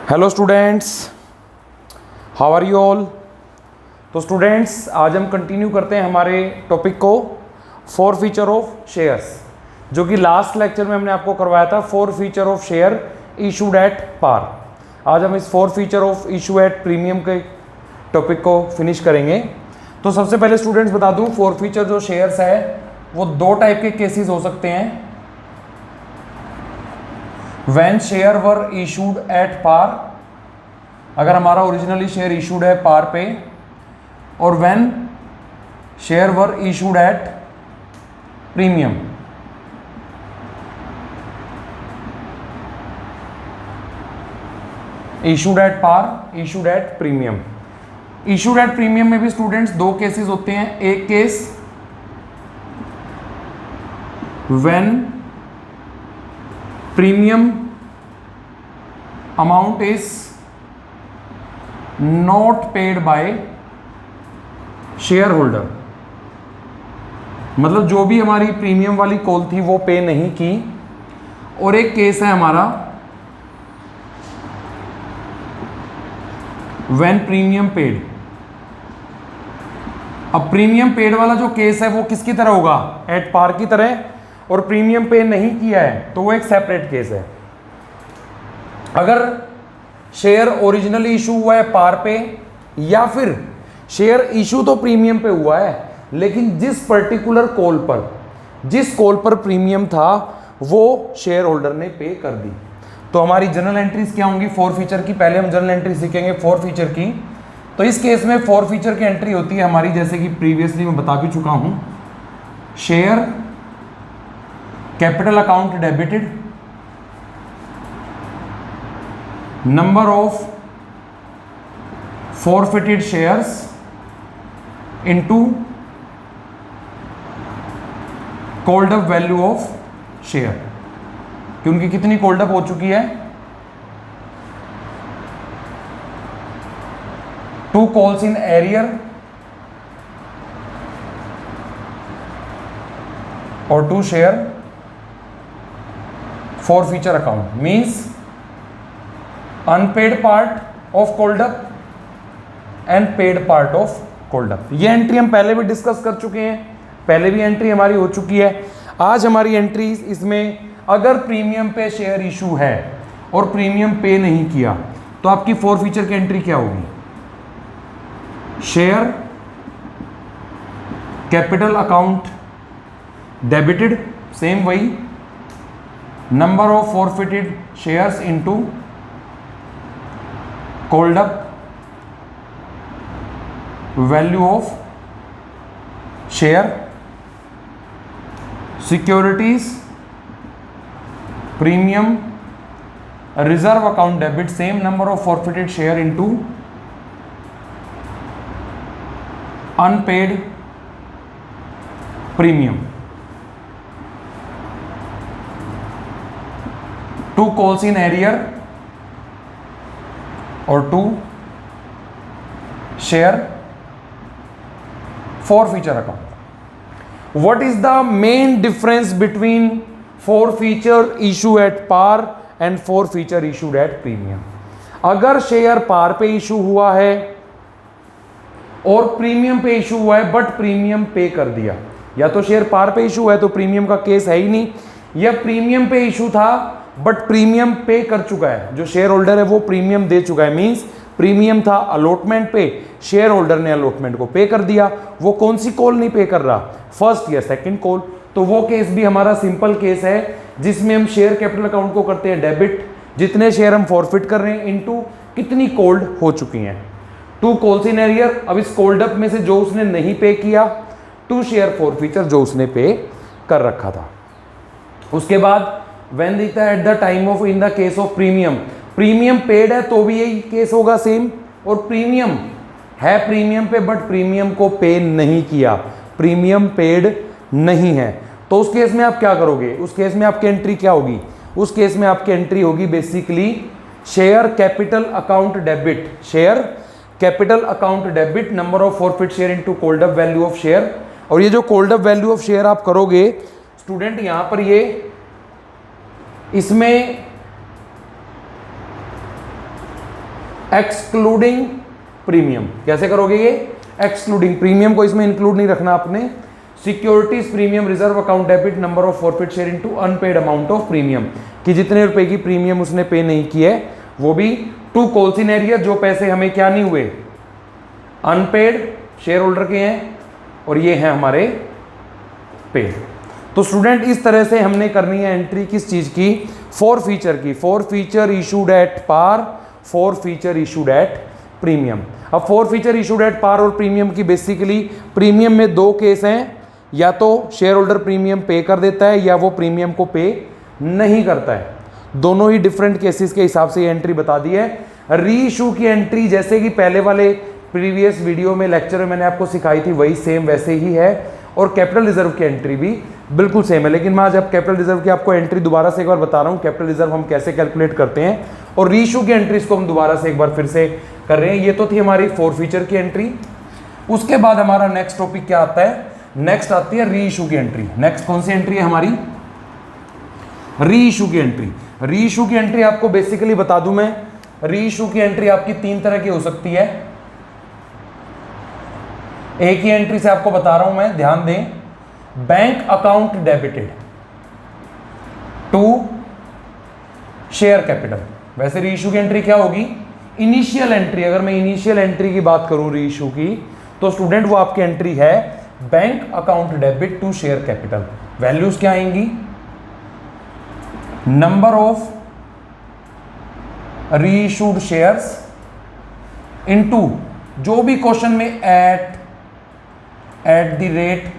Hello students, how are you all. तो students, आज हम कंटिन्यू करते हैं हमारे टॉपिक को फोर फीचर ऑफ शेयर्स, जो कि लास्ट लेक्चर में हमने आपको करवाया था forfeiture of share issued at par. आज हम इस forfeiture of issue at premium के टॉपिक को फिनिश करेंगे। तो सबसे पहले स्टूडेंट्स बता दूं, फोर फीचर जो शेयर्स है वो दो टाइप के केसेस हो सकते हैं। When share were issued at par, अगर हमारा ओरिजिनली शेयर इशूड है पार पे, और when share were issued at premium. Issued at par, issued at premium. Issued at premium में भी स्टूडेंट्स दो केसेस होते हैं। एक case when premium amount is not paid by shareholder, मतलब जो भी हमारी प्रीमियम वाली कॉल थी वो पे नहीं की। और एक केस है हमारा when premium paid। अब प्रीमियम पेड वाला जो केस है वो किसकी तरह होगा, एट पार की तरह, और प्रीमियम पे नहीं किया है तो वो एक सेपरेट केस है। अगर शेयर ओरिजिनली इशू हुआ है पार पे, या फिर शेयर इशू तो प्रीमियम पे हुआ है लेकिन जिस पर्टिकुलर कॉल पर, जिस कॉल पर प्रीमियम था वो शेयर होल्डर ने पे कर दी, तो हमारी जनरल एंट्रीज क्या होंगी फोर फीचर की। पहले हम जनरल एंट्री सीखेंगे फोर फीचर की। तो इस केस में फोर फीचर की एंट्री होती है हमारी, जैसे कि प्रीवियसली मैं बता भी चुका हूं, share capital account debited, number of forfeited shares into called up value of share, कि उनकी कितनी कॉल्ड अप हो चुकी है। टू कॉल्स इन एरियर और to share forfeiture account, means unpaid part of called up and paid part of called up. ये entry हम पहले भी डिस्कस कर चुके हैं, पहले भी एंट्री हमारी हो चुकी है। आज हमारी एंट्री इसमें, अगर प्रीमियम पे शेयर इशू है और प्रीमियम पे नहीं किया तो आपकी फोर फीचर की एंट्री क्या होगी। Share capital account debited, same वही, number of forfeited shares into called up value of share, securities premium reserve account debit, same number of forfeited share into unpaid premium, to calls in arrear और to share forfeiture account. What is the main difference between forfeiture issue at par and forfeiture issued at premium. अगर share par पे issue हुआ है और premium पे issue हुआ है but premium पे कर दिया, या तो शेयर पार पे इशू है तो प्रीमियम का केस है ही नहीं, या प्रीमियम पे इशू था बट प्रीमियम पे कर चुका है, जो शेयर होल्डर है वो प्रीमियम दे चुका है, मींस प्रीमियम था अलॉटमेंट पे, शेयर होल्डर ने अलॉटमेंट को पे कर दिया, वो कौन सी कॉल नहीं पे कर रहा, फर्स्ट या सेकंड कॉल। तो वो केस भी हमारा सिंपल केस है जिसमें हम शेयर कैपिटल अकाउंट को करते हैं डेबिट, जितने शेयर हम फॉरफिट कर रहे हैं इनटू कितनी कॉल्ड हो चुकी हैं, टू कॉल्स इन एरियर। अब इस कॉल्ड अप में से जो उसने नहीं पे किया, टू शेयर फॉर फीचर जो उसने पे कर रखा था। उसके बाद व्हेन दिखता है at the time of, in the case of premium, premium paid है तो भी यही केस होगा सेम, और प्रीमियम है प्रीमियम पे बट प्रीमियम को पे नहीं किया, प्रीमियम पेड नहीं है, तो उस केस में आप क्या करोगे। उस केस में आपकी एंट्री क्या होगी, उस केस में आपकी एंट्री होगी basically share capital account debit, share capital account debit, number of forfeit share into called up value of share. और ये जो called up value of share आप करोगे स्टूडेंट, यहां पर ये इसमें एक्सक्लूडिंग प्रीमियम। कैसे करोगे ये? एक्सक्लूडिंग प्रीमियम को इसमें इंक्लूड नहीं रखना आपने। Securities premium reserve account debit number of forfeit share into unpaid amount of premium, कि जितने रुपए की प्रीमियम उसने पे नहीं की है वो भी टू कॉल्सिन एरिया, जो पैसे हमें क्या नहीं हुए, अनपेड शेयर होल्डर के हैं, और ये हैं हमारे पेड। तो स्टूडेंट इस तरह से हमने करनी है एंट्री किस चीज की? फॉर फीचर की। Forfeiture issued at par, forfeiture issued at premium. अब forfeiture issued at par और प्रीमियम की बेसिकली प्रीमियम में दो केस हैं, या तो शेयर होल्डर प्रीमियम पे कर देता है या वो प्रीमियम को पे नहीं करता है। दोनों ही डिफरेंट केसेस के हिसाब से ये एंट्री बता दी है। री इशू की एंट्री जैसे कि पहले वाले प्रीवियस वीडियो में लेक्चर में मैंने आपको सिखाई थी वही सेम वैसे ही है, और कैपिटल रिजर्व की एंट्री भी बिल्कुल सेम है। लेकिन मैं आज अब कैपिटल रिजर्व की आपको एंट्री दोबारा से एक बार बता रहा हूँ, कैपिटल रिजर्व हम कैसे कैलकुलेट करते हैं, और री इशू की एंट्रीज को हम दोबारा से एक बार फिर से कर रहे हैं। ये तो थी हमारी फॉर फीचर की एंट्री। उसके बाद हमारा नेक्स्ट टॉपिक क्या आता है? नेक्स्ट आती है री इशू की एंट्री। नेक्स्ट कौन सी एंट्री है हमारी? री इशू की एंट्री। री इशू की एंट्री आपको बेसिकली बता दूं मैं, री इशू की एंट्री आपकी तीन तरह की हो सकती है। एक ही एंट्री से आपको बता रहा हूं मैं, ध्यान दें। Bank account debited to share capital. वैसे री इशू की एंट्री क्या होगी? Initial entry. अगर मैं इनिशियल एंट्री की बात करूं री इशू की, तो स्टूडेंट वो आपकी एंट्री है bank account debit to share capital. Values क्या आएंगी? Number of reissued shares into जो भी क्वेश्चन में एट द रेट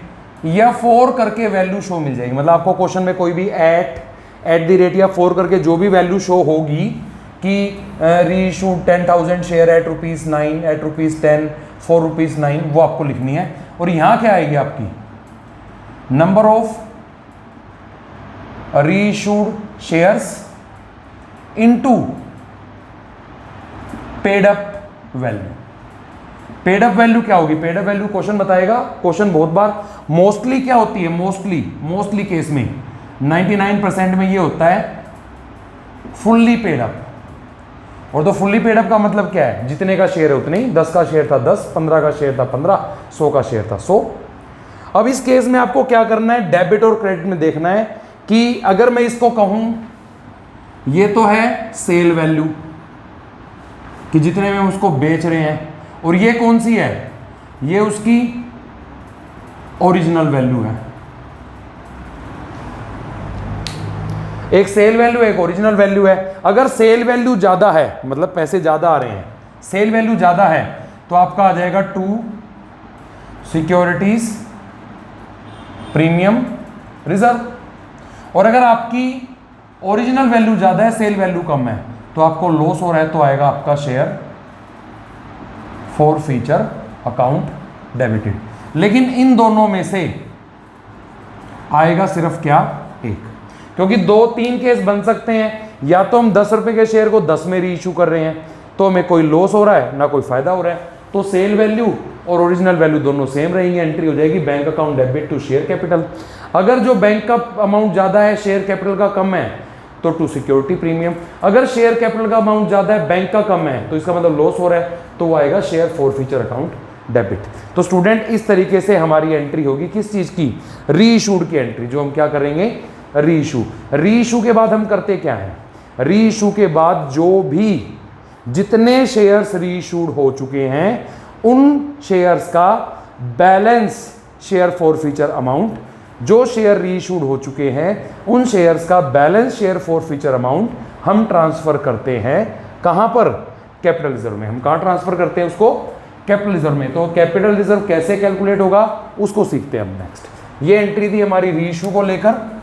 या फॉर करके वैल्यू शो मिल जाएगी। मतलब आपको क्वेश्चन में कोई भी एट द रेट या फॉर करके जो भी वैल्यू शो होगी कि reissued 10,000 share at ₹9, at ₹10, for ₹9, वो आपको लिखनी है। और यहां क्या आएगी आपकी? Number of reissued shares into paid up value. Paid up value क्या होगी? पेड अप वैल्यू क्वेश्चन बताएगा। क्वेश्चन बहुत बार मोस्टली क्या होती है? मोस्टली केस में 99% में ये होता है फुल्ली पेड अप। और तो फुल्ली पेड अप का मतलब क्या है? जितने का शेयर है उतने ही। 10 का शेयर था 10, 15 का शेयर था 15, 100 का शेयर था 100। अब इस केस में आपको क्या करना है? डेबिट और क्रेडिट में देखना है कि अगर मैं इसको कहूं ये तो है सेल वैल्यू, कि जितने में उसको बेच रहे हैं, और ये कौन सी है? ये उसकी ओरिजिनल वैल्यू है। एक सेल वैल्यू एक ओरिजिनल वैल्यू है। अगर सेल वैल्यू ज्यादा है, मतलब पैसे ज्यादा आ रहे हैं, सेल वैल्यू ज्यादा है, तो आपका आ जाएगा टू सिक्योरिटीज प्रीमियम रिजर्व। और अगर आपकी ओरिजिनल वैल्यू ज्यादा है, सेल वैल्यू कम है, तो आपको लॉस हो रहा है, तो आएगा आपका share forfeiture account debited. लेकिन इन दोनों में से आएगा सिर्फ क्या? एक। क्योंकि 2-3 केस बन सकते हैं। या तो हम 10 रुपए के शेयर को 10 में री इशू कर रहे हैं, तो हमें कोई लॉस हो रहा है ना कोई फायदा हो रहा है, तो सेल वैल्यू और ओरिजिनल वैल्यू दोनों सेम रहेंगी। एंट्री हो जाएगी bank account debit to share capital. अगर जो बैंक का अमाउंट ज्यादा है, शेयर कैपिटल का कम है, तो टू सिक्योरिटी प्रीमियम। अगर शेयर कैपिटल का अमाउंट ज्यादा है, बैंक का कम है, तो इसका मतलब लॉस हो रहा है, तो वो आएगा share forfeiture account debit. तो स्टूडेंट इस तरीके से हमारी एंट्री होगी किस चीज की? री इशूड की एंट्री, जो हम क्या करेंगे? री इशू। री इशू के बाद हम करते क्या है? री इशू के बाद जो भी जितने शेयर्स री इशूड हो चुके हैं, उन शेयर्स का balance share for feature amount, जो शेयर री इशूड हो चुके हैं उन शेयर्स का balance share for feature amount हम ट्रांसफर करते हैं। कहां पर? कैपिटल रिजर्व में। हम कहां ट्रांसफर करते हैं उसको? कैपिटल रिजर्व में। तो कैपिटल रिजर्व कैसे कैलकुलेट होगा उसको सीखते हैं हम नेक्स्ट। ये एंट्री थी हमारी री इशू को लेकर।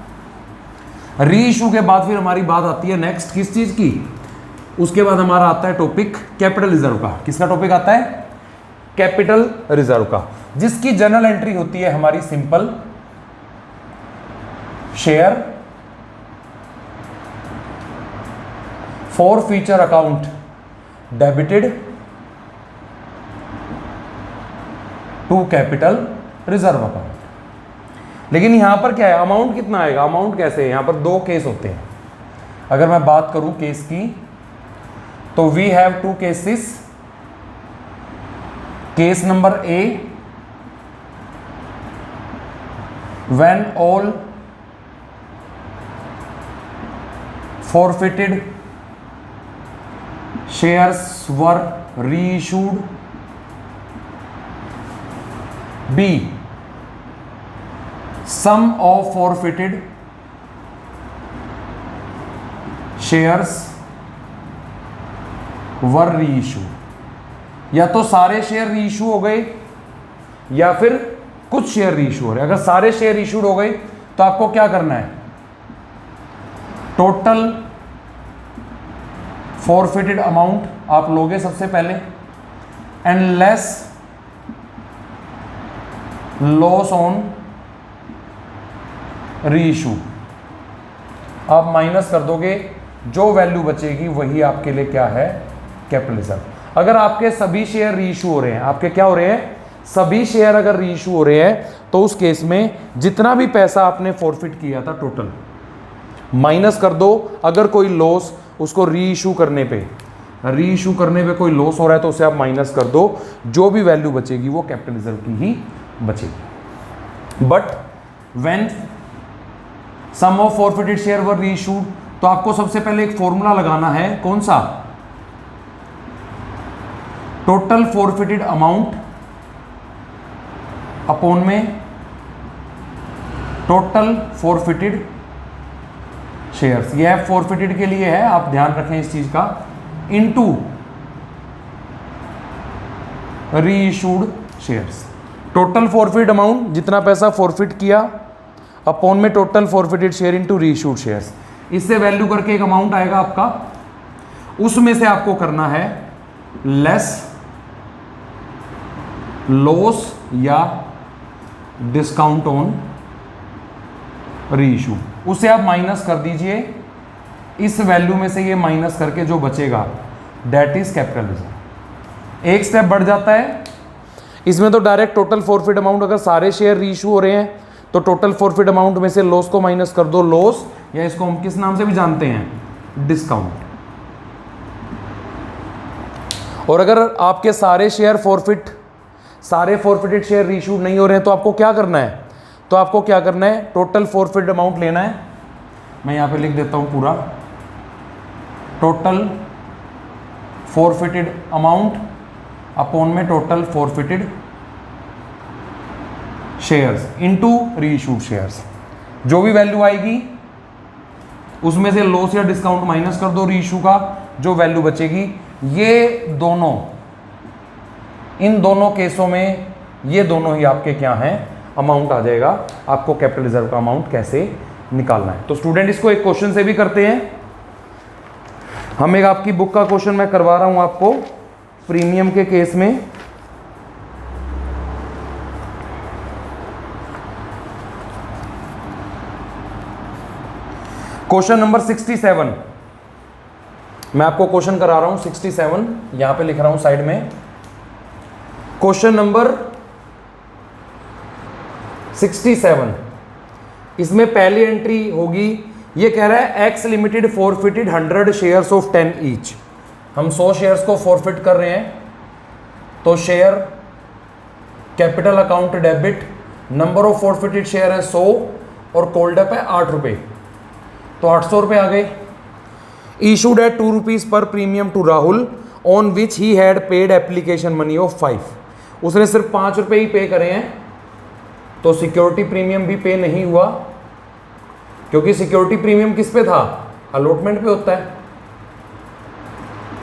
री इशू के बाद फिर हमारी बात आती है नेक्स्ट किस चीज की? उसके बाद हमारा आता है टॉपिक कैपिटल रिजर्व का। किसका टॉपिक आता है? कैपिटल रिजर्व का, जिसकी जनरल एंट्री होती है हमारी simple share forfeiture account debited to capital reserve account. लेकिन यहां पर क्या है? अमाउंट कितना आएगा? अमाउंट कैसे है? यहां पर दो केस होते हैं। अगर मैं बात करूं केस की, तो we have two cases. Case number A, when all forfeited shares were reissued. B, sum of forfeited shares were reissued. या तो सारे शेयर रीइशू हो गए या फिर कुछ शेयर रीइशू हो रहे. अगर सारे शेयर इशूड हो गए तो आपको क्या करना है, टोटल फॉरफिटेड अमाउंट आप लोगे सबसे पहले, and less loss on reissue. आप माइनस कर दोगे, जो वैल्यू बचेगी वही आपके लिए क्या है, कैपिटल रिजर्व. अगर आपके सभी शेयर रीइशू हो रहे हैं, आपके क्या हो रहे हैं, सभी शेयर अगर रीइशू हो रहे हैं, तो उस केस में जितना भी पैसा आपने फॉरफिट किया था टोटल माइनस कर दो. अगर कोई लॉस उसको रीइशू करने पे कोई लॉस हो रहा है तो उसे आप माइनस कर दो. जो भी वैल्यू बचेगी वो कैपिटल रिजर्व की ही बचेगी. But when some of forfeited share were reissued, तो आपको सबसे पहले एक फॉर्मूला लगाना है. कौन सा, टोटल फॉरफिटेड अमाउंट अपॉन में टोटल फॉरफिटेड शेयर्स. यह फॉरफिटेड के लिए है, आप ध्यान रखें इस चीज का, into reissued shares. Total forfeit amount, जितना पैसा फॉरफिट किया, अपॉन में total forfeited share into reissued shares. इससे वैल्यू करके एक अमाउंट आएगा आपका, उसमें से आपको करना है लेस लॉस या डिस्काउंट ऑन रीइशू. उसे आप माइनस कर दीजिए. इस वैल्यू में से ये माइनस करके जो बचेगा दैट इज कैपिटल रिजर्व. एक स्टेप बढ़ जाता है इसमें, तो डायरेक्ट टोटल फॉरफिट अमाउंट, अगर सारे शेयर रीइशू हो रहे हैं तो टोटल फॉरफिट अमाउंट में से लॉस को माइनस कर दो, लॉस, या इसको हम किस नाम से भी जानते हैं, डिस्काउंट. और अगर आपके सारे फॉरफिटेड शेयर रीइशू नहीं हो रहे हैं तो आपको क्या करना है, टोटल फॉरफिट अमाउंट लेना है. मैं यहां पे लिख देता हूं पूरा, टोटल फॉरफिटेड अमाउंट अपॉन में total forfeited shares into reissued shares. जो भी वैल्यू आएगी उसमें से लॉस या डिस्काउंट माइनस कर दो रीइशू का, जो वैल्यू बचेगी. इन दोनों केसों में ये दोनों ही आपके क्या हैं, अमाउंट आ जाएगा. आपको कैपिटल रिजर्व का अमाउंट कैसे निकालना है. तो स्टूडेंट इसको एक क्वेश्चन से भी करते हैं. हम एक आपकी बुक का क्वेश्चन मैं करवा रहा हूं आपको प्रीमियम के केस में. क्वेश्चन नंबर 67, मैं आपको क्वेश्चन करा रहा हूं 67, यहां पे लिख रहा हूं साइड में. क्वेश्चन नंबर 67, इसमें पहली एंट्री होगी, ये कह रहा है x limited forfeited 100 shares of 10 each. हम 100 शेयर्स को फॉरफिट कर रहे हैं, तो share capital account debit, number of forfeited share है 100 और कोल्ड अप है 8 रुपये, तो 800 रुपये आ गए. इशूड एट 2 रुपीज पर premium to Rahul on which he had paid application money of 5. उसने सिर्फ 5 रुपये ही पे करे हैं, तो सिक्योरिटी प्रीमियम भी पे नहीं हुआ, क्योंकि सिक्योरिटी प्रीमियम किस पे था, अलॉटमेंट पे होता है.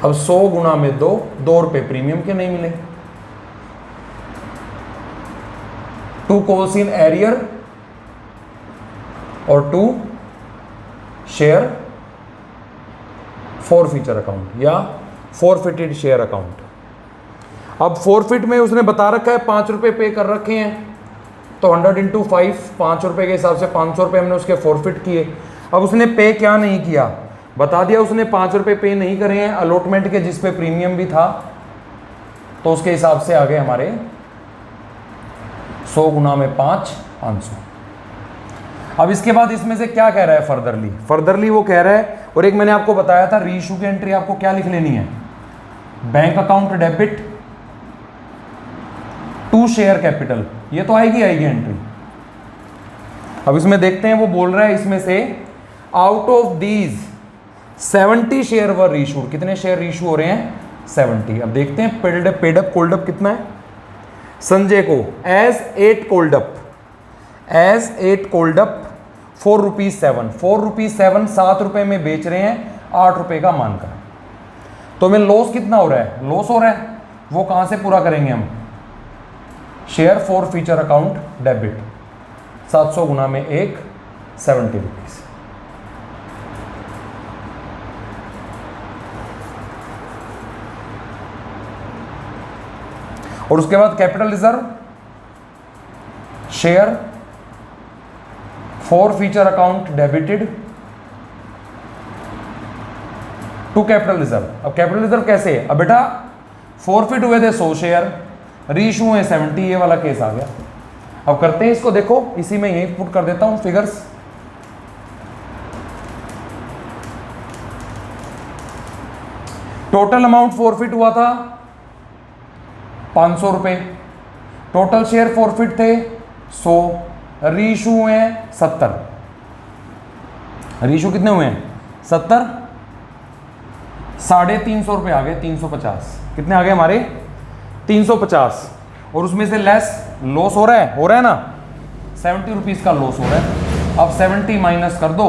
अब 100 गुना में 2 रुपये प्रीमियम के नहीं मिले. 2 कॉल्स इन एरियर और 2 शेयर फॉरफीचर अकाउंट या फॉरफिटेड शेयर अकाउंट. अब फॉरफिट में उसने बता रखा है 5 रुपये पे कर रखे हैं, तो 100 इंटू 5, 5 रुपये के हिसाब से 500 रुपये हमने उसके फॉरफिट किए. अब उसने पे क्या नहीं किया, बता दिया उसने 5 रुपये पे नहीं करे हैं अलॉटमेंट के, जिस पे प्रीमियम भी था, तो उसके हिसाब से आ गए हमारे 100 गुना में 5, 500. अब इसके बाद इसमें से क्या कह रहा है फर्दरली वो कह रहा है, और एक मैंने आपको बताया था रीइशू की एंट्री आपको क्या लिख लेनी है, bank account debit to share capital, ये तो आएगी एंट्री। अब इसमें देखते हैं, वो बोल रहा है इसमें से out of these 70 share were issued, कितने शेयर इशू हो रहे हैं? 70। अब देखते हैं पेडअप कोल्डअप कितना है। संजय को एज 8 कोल्डअप 4 रुपीज 7, 4 रुपीज 7 7 रुपए में बेच रहे हैं 8 रुपए का मानकर, तो हमें लॉस कितना हो रहा है? लॉस हो रहा है, वो कहां से पूरा करेंगे हम? Share forfeiture account debit 700 गुना में 1, 70 रुपीज। और उसके बाद capital reserve, share forfeiture account debited to capital reserve. अब कैपिटल रिजर्व कैसे है? अब बेटा फॉरफिट हुए थे 100 शेयर, रीइशू हुए 70, ये वाला केस आ गया। अब करते हैं इसको, देखो इसी में यही पुट कर देता हूं फिगर्स। टोटल अमाउंट फॉरफिट हुआ था 500 रुपए, टोटल शेयर फॉरफिट थे 100, रीइशू हुए हैं 70। रीइशू कितने हुए हैं? 70, 350 रुपए आ गए, 350। कितने आ गए हमारे? 350। और उसमें से लेस लॉस हो रहा है ना, 70 रुपीज का लॉस हो रहा है। अब 70 माइनस कर दो,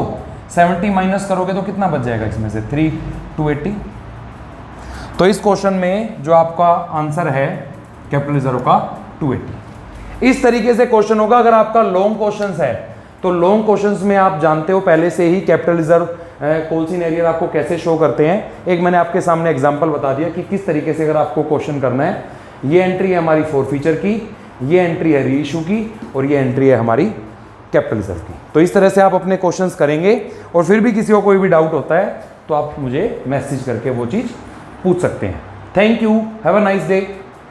70 माइनस करोगे तो कितना बच जाएगा इसमें से? 280। तो इस क्वेश्चन में जो आपका आंसर है कैपिटल रिजर्व का 280। इस तरीके से क्वेश्चन होगा। अगर आपका लॉन्ग क्वेश्चंस है तो लॉन्ग क्वेश्चंस में आप जानते हो पहले से ही कैपिटल रिजर्व कोल्सिन एरियर आपको कैसे शो करते हैं। एक मैंने आपके सामने एग्जांपल बता दिया कि किस तरीके से अगर आपको क्वेश्चन करना है। ये एंट्री है हमारी फॉर फ्यूचर की, ये एंट्री है रीइशू की, और ये एंट्री है हमारी कैपिटल रिजर्व की। तो इस तरह से आप अपने क्वेश्चंस करेंगे, और फिर भी किसी को कोई भी डाउट होता है तो आप मुझे मैसेज करके वो चीज़ पूछ सकते हैं। Thank you, have a nice day.